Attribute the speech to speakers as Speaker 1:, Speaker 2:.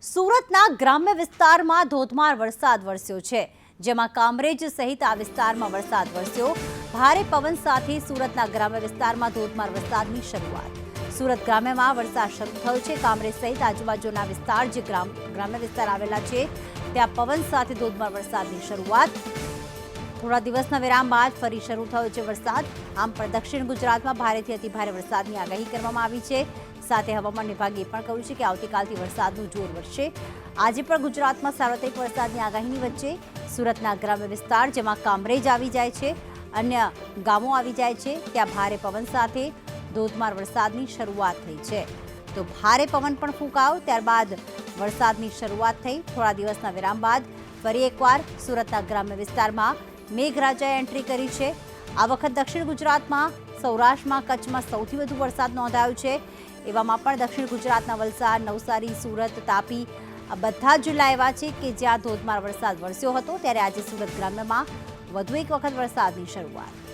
Speaker 1: સુરતના ગ્રામ્ય વિસ્તારમાં ધોધમાર વરસાદ વરસ્યો છે, જેમાં કામરેજ સહિત આ વિસ્તારમાં વરસાદ વરસ્યો। ભારે પવન સાથે સુરતના ગ્રામ્ય વિસ્તારમાં ધોધમાર વરસાદની શરૂઆત। સુરત ગ્રામ્યમાં વરસાદ શરૂ થયો છે। કામરેજ સહિત આજુબાજુના વિસ્તાર જે ગ્રામ્ય વિસ્તાર આવેલા છે ત્યાં પવન સાથે ધોધમાર વરસાદની શરૂઆત। થોડા દિવસના વિરામ બાદ ફરી શરૂ થયો છે વરસાદ। આમ પણ દક્ષિણ ગુજરાતમાં ભારેથી અતિભારે વરસાદની આગાહી કરવામાં આવી છે। સાથે હવામાન વિભાગે પણ કહ્યું છે કે આવતીકાલથી વરસાદનું જોર વધશે। આજે પણ ગુજરાતમાં સાર્વત્રિક વરસાદની આગાહીની વચ્ચે સુરતના ગ્રામ્ય વિસ્તાર જેમાં કામરેજ આવી જાય છે, અન્ય ગામો આવી જાય છે, ત્યાં ભારે પવન સાથે ધોધમાર વરસાદની શરૂઆત થઈ છે। તો ભારે પવન પણ ફૂંકાયો, ત્યારબાદ વરસાદની શરૂઆત થઈ। થોડા દિવસના વિરામ બાદ ફરી એકવાર સુરતના ગ્રામ્ય વિસ્તારમાં મેઘરાજાએ એન્ટ્રી કરી છે। આ વખત દક્ષિણ ગુજરાતમાં, સૌરાષ્ટ્રમાં, કચ્છમાં સૌથી વધુ વરસાદ નોંધાયો છે। એવામાં પણ દક્ષિણ ગુજરાતના વલસાડ, નવસારી, સુરત, તાપી આ બધા જ જિલ્લા એવા છે કે જ્યાં ધોધમાર વરસાદ વરસ્યો હતો। ત્યારે આજે સુરત ગ્રામ્યમાં વધુ એક વખત વરસાદની શરૂઆત।